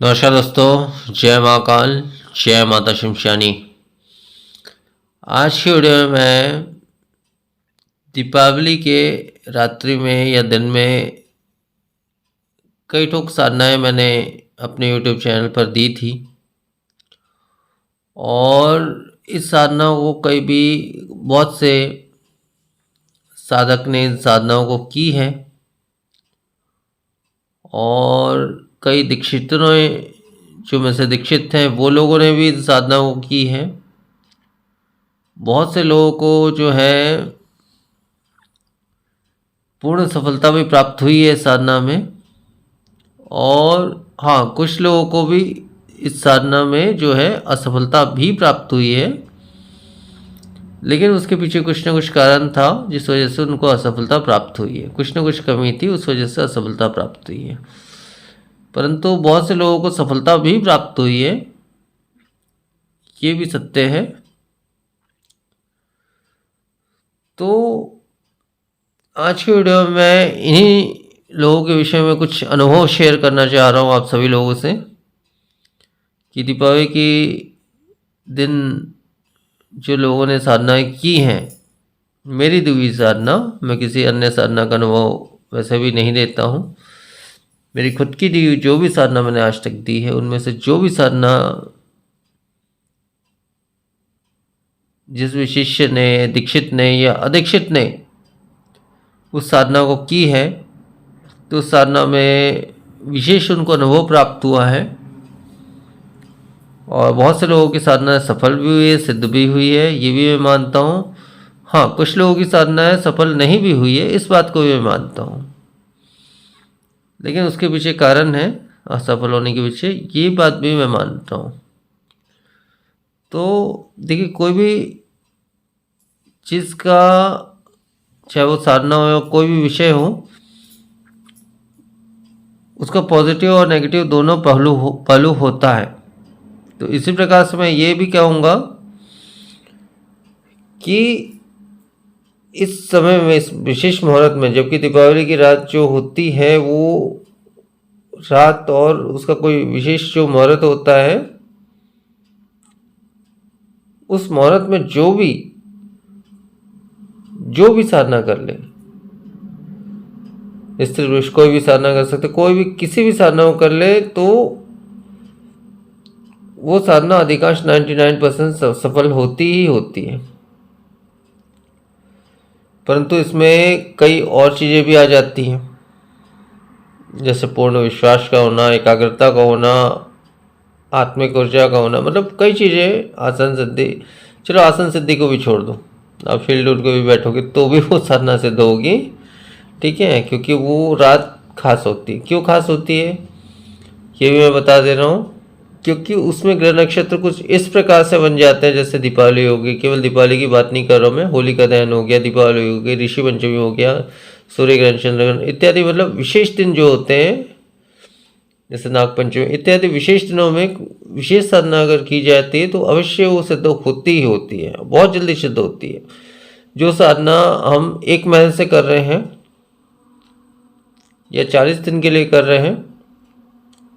नमस्कार दोस्तों, जय महाकाल, जय माता शिमशानी। आज की वीडियो में मैं दीपावली के रात्रि में या दिन में कई ठोक साधनाएं मैंने अपने यूट्यूब चैनल पर दी थी और इस साधनाओं को कई भी बहुत से साधक ने इन साधनाओं को की है और कई दीक्षितों ने, जो में से दीक्षित हैं, वो लोगों ने भी इन साधनाओं को की है। बहुत से लोगों को जो है पूर्ण सफलता भी प्राप्त हुई है साधना में, और हाँ, कुछ लोगों को भी इस साधना में जो है असफलता भी प्राप्त हुई है, लेकिन उसके पीछे कुछ ना कुछ कारण था जिस वजह से उनको असफलता प्राप्त हुई है। कुछ ना कुछ कमी थी, उस वजह से असफलता प्राप्त हुई है। परंतु बहुत से लोगों को सफलता भी प्राप्त हुई है, ये भी सत्य है। तो आज की वीडियो में मैं इन्हीं लोगों के विषय में कुछ अनुभव शेयर करना चाह रहा हूँ आप सभी लोगों से कि दीपावली की दिन जो लोगों ने साधनाएं की हैं, मेरी दी हुई साधना, मैं किसी अन्य साधना का अनुभव वैसे भी नहीं देता हूँ। मेरी खुद की दी हुई जो भी साधना मैंने आज तक दी है, उनमें से जो भी साधना जिस भी शिष्य ने, दीक्षित ने या अदीक्षित ने उस साधना को की है, तो उस साधना में विशेष उनको अनुभव प्राप्त हुआ है। और बहुत से लोगों की साधना सफल भी हुई है, सिद्ध भी हुई है, ये भी मैं मानता हूँ। हाँ, कुछ लोगों की साधना सफल नहीं भी हुई है, इस बात को भी मैं मानता हूँ, लेकिन उसके पीछे कारण है असफल होने के पीछे, ये बात भी मैं मानता हूँ। तो देखिए, कोई भी चीज़ का, चाहे वो साधना हो या कोई भी विषय हो, उसका पॉजिटिव और नेगेटिव दोनों पहलू होता है। तो इसी प्रकार से मैं ये भी कहूँगा कि इस समय में, इस विशेष मुहूर्त में, जबकि दीपावली की रात जो होती है वो रात और उसका कोई विशेष जो मुहूर्त होता है, उस मुहूर्त में जो भी साधना कर ले, स्त्री पुरुष कोई भी साधना कर सकते, कोई भी किसी भी साधना को कर ले, तो वो साधना अधिकांश 99% सफल होती ही होती है। परंतु इसमें कई और चीज़ें भी आ जाती हैं, जैसे पूर्ण विश्वास का होना, एकाग्रता का होना, आत्मिक ऊर्जा का होना, मतलब कई चीज़ें। आसन सिद्धि, चलो आसन सिद्धि को भी छोड़ दो, आप फील्ड उठ के भी बैठोगे तो भी वो साधना सिद्ध होगी, ठीक है, क्योंकि वो रात खास होती है। क्यों खास होती है ये भी मैं बता दे रहा हूँ, क्योंकि उसमें ग्रह नक्षत्र कुछ इस प्रकार से बन जाते हैं, जैसे दीपावली होगी, केवल दीपावली की बात नहीं कर रहा हूँ मैं, होली का दहन हो गया, दीपावली हो गई, ऋषि पंचमी हो गया, सूर्य ग्रहण, चंद्र ग्रहण इत्यादि, मतलब विशेष दिन जो होते हैं, जैसे नाग पंचमी इत्यादि विशेष दिनों में विशेष साधना अगर की जाती है तो अवश्य वो सिद्ध होती ही होती है, बहुत जल्दी सिद्ध होती है। जो साधना हम 1 महीने से कर रहे हैं या 40 दिन के लिए कर रहे हैं,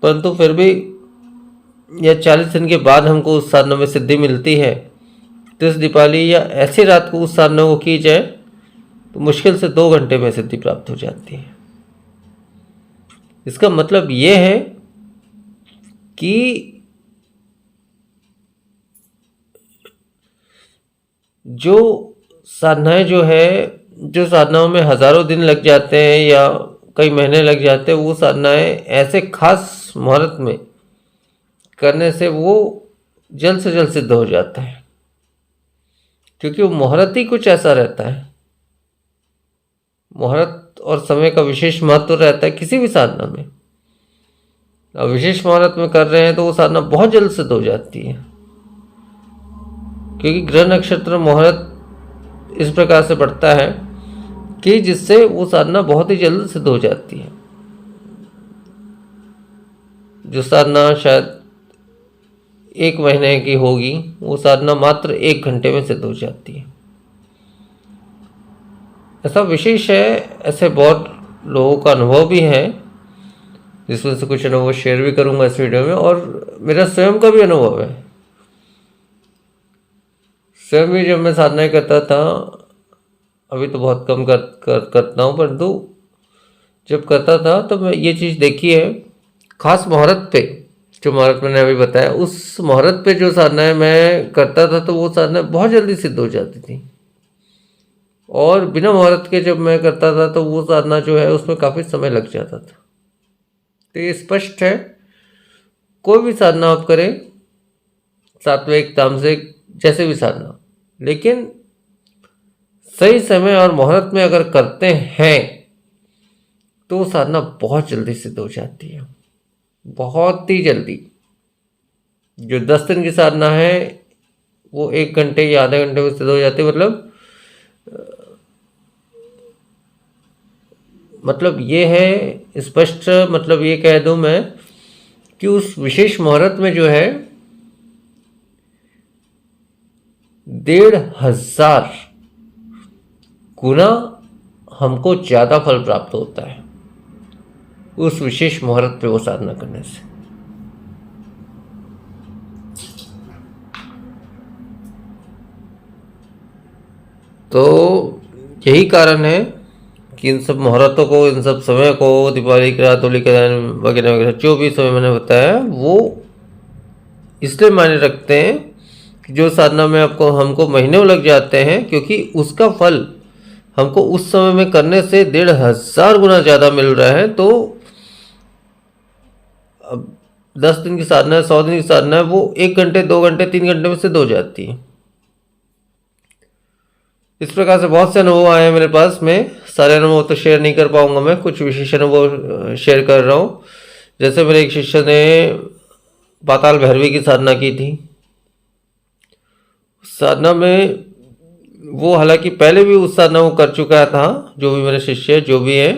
परंतु फिर भी या 40 दिन के बाद हमको उस साधना में सिद्धि मिलती है, तो इस दीपावली या ऐसी रात को उस साधना को की जाए तो मुश्किल से 2 घंटे में सिद्धि प्राप्त हो जाती है। इसका मतलब ये है कि जो साधनाएं जो साधनाओं में हजारों दिन लग जाते हैं या कई महीने लग जाते हैं, वो साधनाएं ऐसे खास मुहूर्त में करने से वो जल्द से जल्द सिद्ध हो जाता है, क्योंकि वो मुहूर्त ही कुछ ऐसा रहता है। मुहूर्त और समय का विशेष महत्व रहता है किसी भी साधना में। अब विशेष मुहूर्त में कर रहे हैं तो वो साधना बहुत जल्द सिद्ध हो जाती है, क्योंकि ग्रह नक्षत्र मुहूर्त इस प्रकार से बढ़ता है कि जिससे वो साधना बहुत ही जल्द सिद्ध हो जाती है। जो साधना शायद 1 महीने की होगी, वो साधना मात्र 1 घंटे में सिद्ध हो जाती है। ऐसा विशेष है, ऐसे बहुत लोगों का अनुभव भी है जिसमें से कुछ अनुभव शेयर भी करूंगा इस वीडियो में, और मेरा स्वयं का भी अनुभव है। स्वयं भी जब मैं साधनाएं करता था, अभी तो बहुत कम करता हूँ, परंतु जब करता था तो मैं ये चीज़ देखी है, खास मुहूर्त पे, जो मुहूर्त मैंने अभी बताया, उस मुहूर्त पे जो साधनाएं मैं करता था तो वो साधनाएं बहुत जल्दी सिद्ध हो जाती थी। और बिना मुहूर्त के जब मैं करता था तो वो साधना जो है उसमें काफ़ी समय लग जाता था। तो ये स्पष्ट है, कोई भी साधना आप करें, सात्विक तामसिक जैसे भी साधना, लेकिन सही समय और मुहूर्त में अगर करते हैं तो वो साधना बहुत जल्दी सिद्ध हो जाती है, बहुत ही जल्दी। जो 10 दिन की साधना है वो 1 घंटे या आधे घंटे में सिद्ध हो जाती है। मतलब ये है स्पष्ट, मतलब ये कह दूं मैं कि उस विशेष मुहूर्त में जो है 1,500 गुना हमको ज़्यादा फल प्राप्त होता है उस विशेष मुहूर्त पे वो साधना करने से। तो यही कारण है कि इन सब मुहूर्तों को, इन सब समय को, दीपावली की रात, होली के दिन वगैरह वगैरह, जो भी समय मैंने बताया वो इसलिए मायने रखते हैं कि जो साधना में हमको महीनों लग जाते हैं, क्योंकि उसका फल हमको उस समय में करने से 1,500 गुना ज़्यादा मिल रहा है। तो अब 10 दिन की साधना है, 100 दिन की साधना है, वो 1 घंटे, 2 घंटे, 3 घंटे में सिद्ध हो जाती है। इस प्रकार से बहुत से अनुभव आए हैं मेरे पास में। सारे अनुभव तो शेयर नहीं कर पाऊंगा मैं, कुछ विशेष अनुभव शेयर कर रहा हूँ। जैसे मेरे एक शिष्य ने पाताल भैरवी की साधना की थी। साधना में वो हालांकि पहले भी उस साधना को कर चुका था, जो भी मेरे शिष्य जो भी है,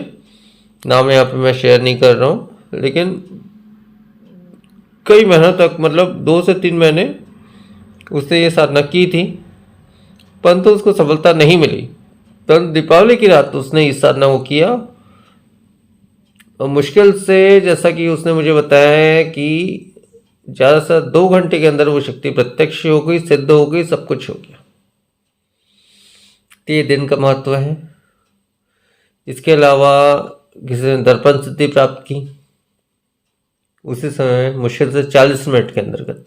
नाम यहाँ पे मैं शेयर नहीं कर रहा हूँ, लेकिन कई महीनों तक, मतलब 2 से 3 महीने उसने ये साधना की थी, परंतु उसको सफलता नहीं मिली। परंतु दीपावली की रात उसने इस साधना को किया, और मुश्किल से, जैसा कि उसने मुझे बताया है कि ज़्यादा से 2 घंटे के अंदर वो शक्ति प्रत्यक्ष हो गई, सिद्ध हो गई, सब कुछ हो गया। तो ये दिन का महत्व है। इसके अलावा किसी ने दर्पण सिद्धि प्राप्त की उसी समय, मुश्किल से 40 मिनट के अंतर्गत।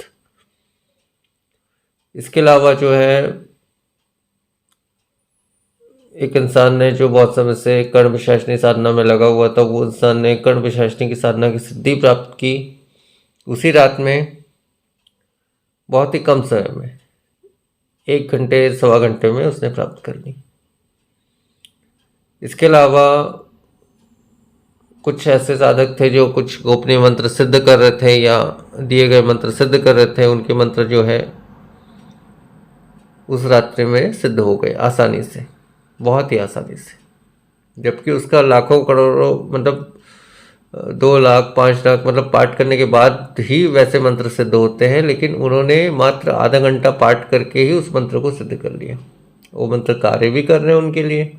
इसके अलावा जो है एक इंसान ने, जो बहुत समय से कर्ण विशासनी साधना में लगा हुआ था, वो इंसान ने कर्ण विशासनी की साधना की सिद्धि प्राप्त की उसी रात में, बहुत ही कम समय में, 1 घंटे, सवा घंटे में उसने प्राप्त कर ली। इसके अलावा कुछ ऐसे साधक थे जो कुछ गोपनीय मंत्र सिद्ध कर रहे थे या दिए गए मंत्र सिद्ध कर रहे थे, उनके मंत्र जो है उस रात्रि में सिद्ध हो गए आसानी से, बहुत ही आसानी से। जबकि उसका लाखों करोड़ों, मतलब 2 लाख 5 लाख, मतलब पाठ करने के बाद ही वैसे मंत्र सिद्ध होते हैं, लेकिन उन्होंने मात्र आधा घंटा पाठ करके ही उस मंत्र को सिद्ध कर लिया। वो मंत्र कार्य भी कर रहे हैं उनके लिए।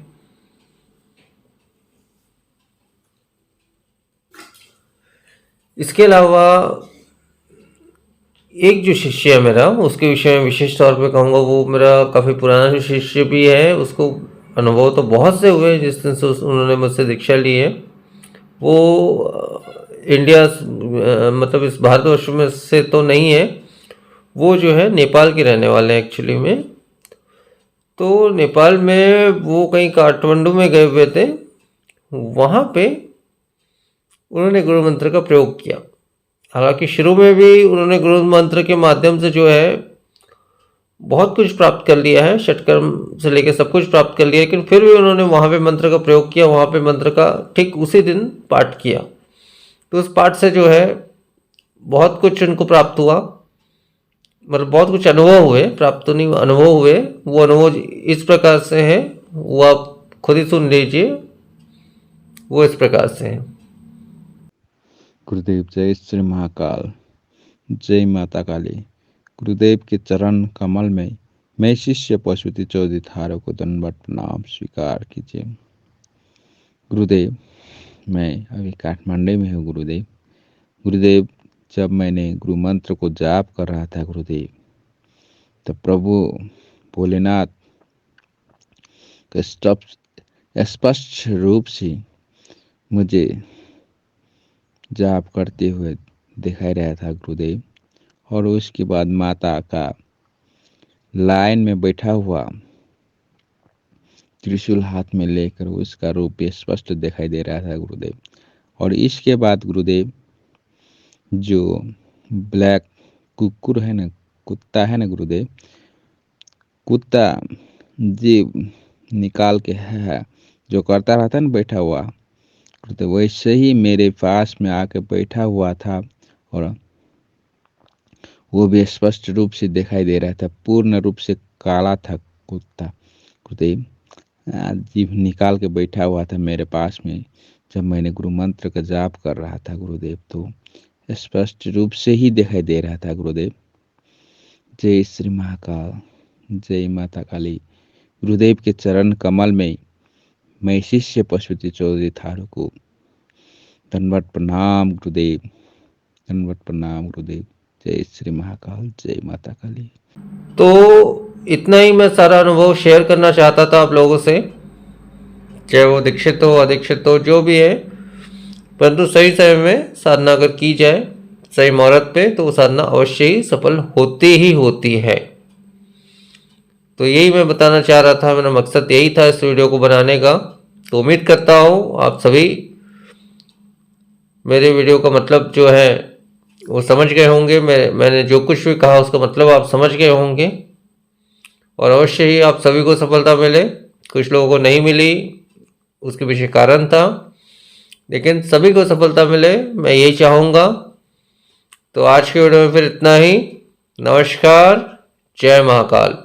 इसके अलावा एक जो शिष्य है मेरा, उसके विषय में विशेष तौर पे कहूँगा, वो मेरा काफ़ी पुराना शिष्य भी है। उसको अनुभव तो बहुत से हुए जिस दिन से उन्होंने मुझसे दीक्षा ली है। वो इंडिया, मतलब इस भारतवर्ष में से तो नहीं है, वो जो है नेपाल के रहने वाले हैं एक्चुअली में। तो नेपाल में वो कहीं काठमांडू में गए हुए थे, वहाँ पे उन्होंने गुरु मंत्र का प्रयोग किया। हालांकि शुरू में भी उन्होंने गुरु मंत्र के माध्यम से जो है बहुत कुछ प्राप्त कर लिया है, षटकर्म से लेकर सब कुछ प्राप्त कर लिया, लेकिन फिर भी उन्होंने वहाँ पे मंत्र का प्रयोग किया, वहाँ पे मंत्र का ठीक उसी दिन पाठ किया। तो उस पाठ से जो है बहुत कुछ उनको प्राप्त हुआ, मतलब बहुत कुछ अनुभव हुए, प्राप्त तो नहीं, अनुभव हुए। वो अनुभव इस प्रकार से है, वो आप खुद ही सुन लीजिए। वो इस प्रकार से है। गुरुदेव जय श्री महाकाल, जय माता काली। गुरुदेव के चरण कमल में मैं शिष्य पशुपति चौधरी थारो को दंडवत प्रणाम स्वीकार कीजिए। गुरुदेव, मैं अभी काठमांडू में हूँ गुरुदेव। गुरुदेव, जब मैंने गुरु मंत्र को जाप कर रहा था गुरुदेव, तब प्रभु भोलेनाथ का स्पष्ट रूप से मुझे जाप करते हुए दिखाई रहा था गुरुदेव। और उसके बाद माता का लाइन में बैठा हुआ त्रिशूल हाथ में लेकर उसका रूप स्पष्ट दिखाई दे रहा था गुरुदेव। और इसके बाद गुरुदेव, जो ब्लैक कुकुर है ना, कुत्ता है ना गुरुदेव, कुत्ता जीभ निकाल के है जो करता रहता ना बैठा हुआ, तो वैसे ही मेरे पास में आके बैठा हुआ था। और वो भी स्पष्ट रूप से दिखाई दे रहा था, पूर्ण रूप से काला था कुत्ता गुरुदेव, जीभ निकाल के बैठा हुआ था मेरे पास में जब मैंने गुरु मंत्र का जाप कर रहा था गुरुदेव। तो स्पष्ट रूप से ही दिखाई दे रहा था गुरुदेव। जय श्री महाकाल, जय माता काली। गुरुदेव के चरण कमल में मैं शिष्य पशुपति चौधरी थारू को दंडवत प्रणाम गुरुदेव, दंडवत प्रणाम गुरुदेव। जय श्री महाकाल, जय माता काली। तो इतना ही मैं सारा अनुभव शेयर करना चाहता था आप लोगों से, चाहे वो दीक्षित हो अदीक्षित हो जो भी है, परंतु सही समय में साधना अगर की जाए सही मुहूर्त पे तो वो साधना अवश्य ही सफल होती ही होती है। तो यही मैं बताना चाह रहा था, मेरा मकसद यही था इस वीडियो को बनाने का। तो उम्मीद करता हूँ आप सभी मेरे वीडियो का मतलब जो है वो समझ गए होंगे। मैंने जो कुछ भी कहा उसका मतलब आप समझ गए होंगे और अवश्य ही आप सभी को सफलता मिले। कुछ लोगों को नहीं मिली, उसके पीछे कारण था, लेकिन सभी को सफलता मिले, मैं यही चाहूँगा। तो आज के वीडियो में फिर इतना ही। नमस्कार, जय महाकाल।